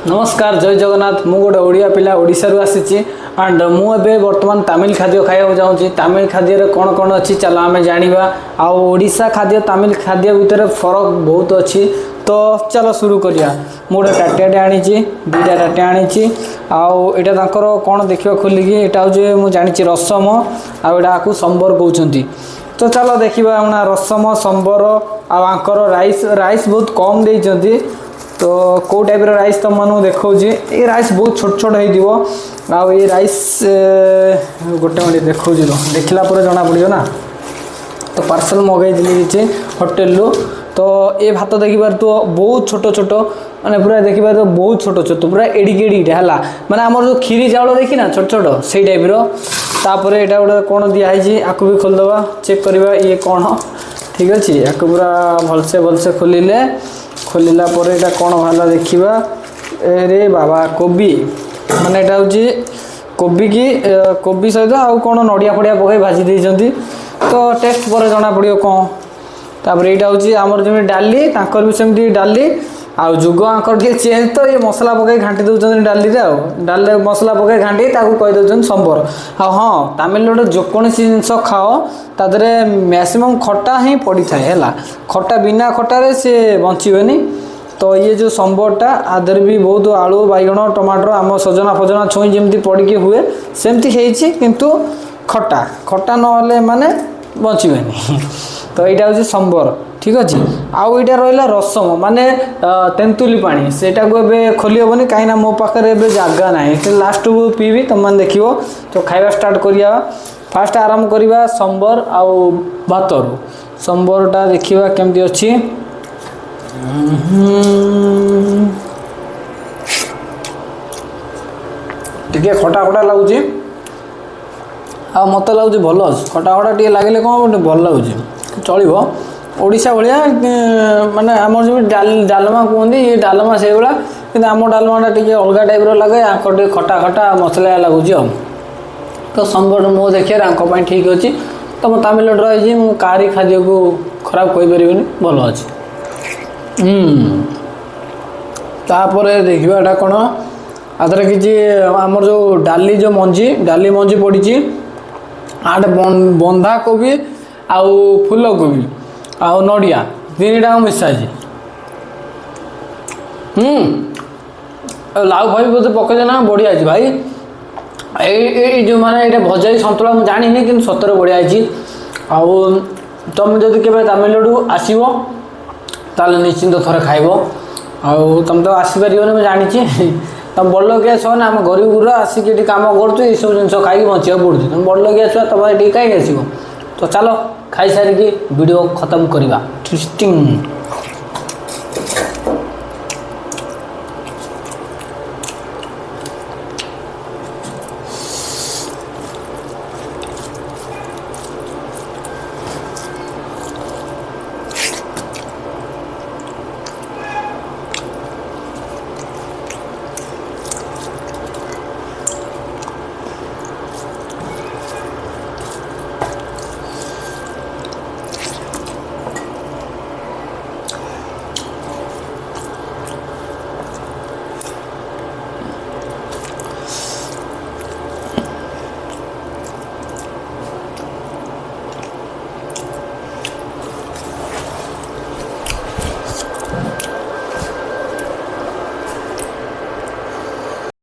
नमस्कार जय जगन्नाथ मु गोटे ओडिया पिला ओडिशारू आसी एंड मुझे बर्तमान तमिल खाद्य खाइबा चाहूँगी तमिल खाद्य कौन कौन अच्छी चलो आम जाना आशा खाद्य तमिल खाद्य भितर फरक बहुत अच्छी तो चलो शुरू करिया मुझे टाटियाटे आनी दुईटा टाटिया आनी आईटा कौन देखा खोलिकी यहाँ हूँ मुझे जानी रसम आपको संबर कहते तो चलो देखा रसम संबर आंकर राइस राइस बहुत कम देती तो कौ टाइप राइस तुम मानू देखा ये राइस बहुत छोट छोट हो ये राइस गोटे मिनट देखा देखला जना पड़ो ना तो पार्सल मगई होटेल तो ये भात देखिपार तो बहुत छोट छोट मैंने पूरा देखिपार तो बहुत छोट छोट पूरा एडिक एडिकटे है मैंने आम जो खीरी चाउल देखी ना छोट छोट से टाइपर यहाँ गोटे कौन दिखाई आपको भी खोलदे चेक करवा ये कौन ठीक अच्छे या पूरा भलसे खोलिले खोलला यहाँ कौन बाहर देखा रे बाबा कोबी माने यहाँ हूँ कोबी की कोबी सहित आउ कौन नड़िया फड़िया पकई भाजी देती तो टेस्ट पर जना पड़ो कौन तापर यहाँ हूँ आमर जमी डाली तांकर भी सेमती डाली आउ जुग आंकर टे चेंज तो ये मसला पकई घाटी दौरान डाली डाल मसला पकई घाटी कहीदे संबर हाँ तमिलनाडु जेकोसी जिनस खाओ तादे मैक्सिमम खटा ही पड़ी थाए खटा बिना खटारे सी बचबेनी तो ये जो संबरटा आधर भी बहुत आलू बैगण टमाटर आम सजना फजना छुई जमी पड़ी हुए सेमती किंतु खटा खटा ना माने बचबेनी तो यहाँ हूँ संबर ठीक अच्छे आउ यहाँ रहा रसम माने तेंतुली पानी सेटा को एबे खोली हेनी कहीं मो पाखे जगह ना लास्ट को पीबी तुम मैंने देख तो खाଇବା स्टार्ट करिया फास्ट आरंभ करवा संबर आउ भातरू संबरटा देखा केमती अच्छी टिके खटा खटा लगुच मत लगुच भल खटा खटा टे लगे कौन भल लगुच चलो ओडिशा भाया माने आमर जो डालमा कहते ये डालमा से भाया कि आम डालमाटा टी अलग टाइप लगे आंक टे खटा खटा मसला लगुच तो संबर मो देखिए आंपाई ठीक अच्छे तो मैं तमिलनाडु रही मुझे काहारी खाद्य को खराब कहींपरि भल अच्छे तापर देखाटा कौन आधर कि आमर जो डाली मंजी पड़ी आठ बंधा कोबी आउ फूल कोबी आउ नड़िया तीनटा मिसाई लाउ भाई बोलते पकड़े ना बढ़िया है भाई ये जो मैंने ये भजा सतुला मुझे जानी कि सतरे बढ़िया है आउ तुम जब के तमिलनाडु आसो ताल निश्चिंत थे खाइब आउ तुम तो आसपार मुझे जानी तुम बड़ लोग आसो ना आम गरीब गुरा आसिक कम कर ये सब जिन खाई बचा पड़ू तुम बड़ लोग आस तुम ये कहीं आसो तो चलो खाई सारिकी वीडियो खत्म करवा ट्विस्टिंग।